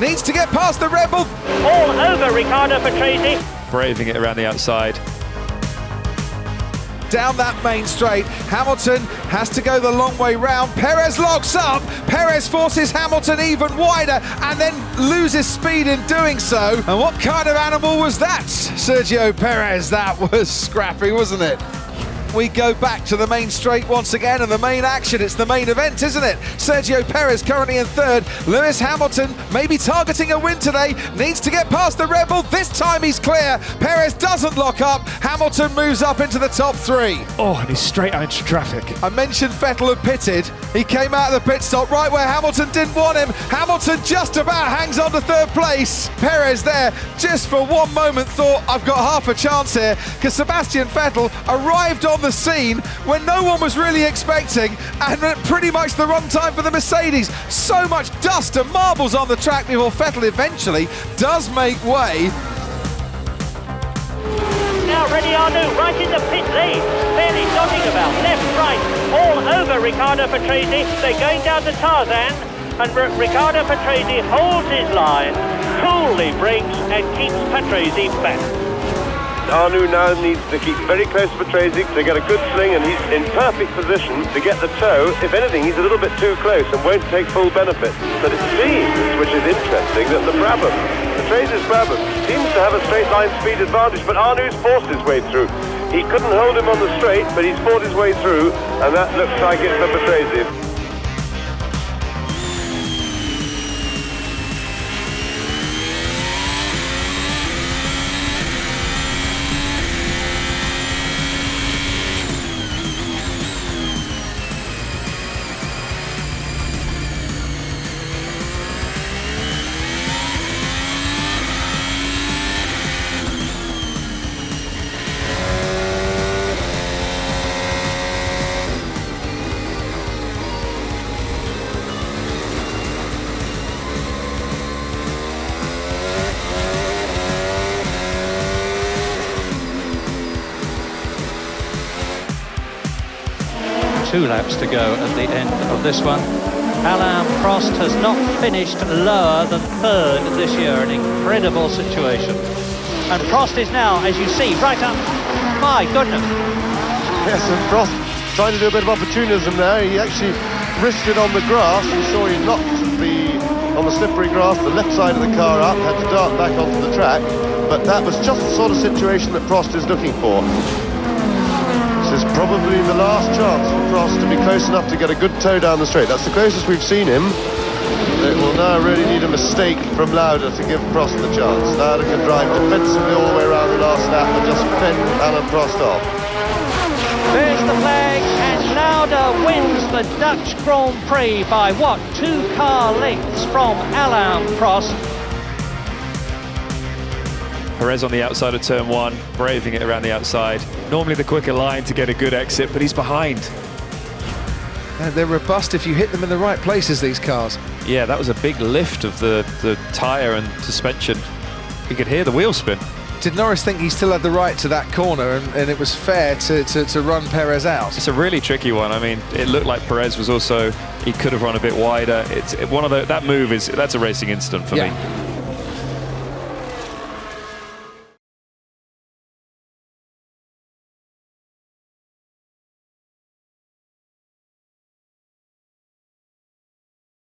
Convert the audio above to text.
needs to get past the Red Bull. All over Riccardo PATRESE. Braving it around the outside. Down that main straight, Hamilton has to go the long way round. Perez locks up, Perez forces Hamilton even wider and then loses speed in doing so. And what kind of animal was that, Sergio Perez? That was scrappy, wasn't it? We go back to the main straight once again and the main action. It's the main event, isn't it? Sergio Perez currently in third. Lewis Hamilton maybe targeting a win today. Needs to get past the Red Bull. This time he's clear. Perez doesn't lock up. Hamilton moves up into the top three. Oh, and he's straight out into traffic. I mentioned Vettel had pitted. He came out of the pit stop right where Hamilton didn't want him. Hamilton just about hangs on to third place. Perez there just for one moment thought, I've got half a chance here, because Sebastian Vettel arrived on the scene when no one was really expecting, and at pretty much the wrong time for the Mercedes. So much dust and marbles on the track before Vettel eventually does make way. Now ready ARNOUX, right in the pit lane, fairly dotting about, left, right, all over Riccardo PATRESE. They're going down to Tarzan, and Riccardo PATRESE holds his line, coolly brakes and keeps PATRESE back. ARNOUX now needs to keep very close to PATRESE to get a good swing, and he's in perfect position to get the toe. If anything, he's a little bit too close and won't take full benefit. But it seems, which is interesting, that the Brabham, PATRESE's Brabham, seems to have a straight line speed advantage, but ARNOUX's forced his way through. He couldn't hold him on the straight, but he's fought his way through, and that looks like it for PATRESE. Two laps to go at the end of this one. Alain Prost has not finished lower than third this year, an incredible situation. And Prost is now, as you see, right up. My goodness. Yes, and Prost trying to do a bit of opportunism there. He actually risked it on the grass. You saw he knocked on the slippery grass, the left side of the car up, had to dart back onto the track. But that was just the sort of situation that Prost is looking for. This is probably the last chance for Prost to be close enough to get a good toe down the straight. That's the closest we've seen him. It will now really need a mistake from Lauda to give Prost the chance. Lauda can drive defensively all the way around the last lap and just fend Alain Prost off. There's the flag, and Lauda wins the Dutch Grand Prix by what? 2 car lengths from Alain Prost. Perez on the outside of turn one, braving it around the outside. Normally the quicker line to get a good exit, but he's behind. And they're robust if you hit them in the right places, these cars. Yeah, that was a big lift of the tyre and suspension. You could hear the wheel spin. Did Norris think he still had the right to that corner and it was fair to run Perez out? It's a really tricky one. I mean, it looked like Perez was also, he could have run a bit wider. It's one of the, that move is, that's a racing incident for me.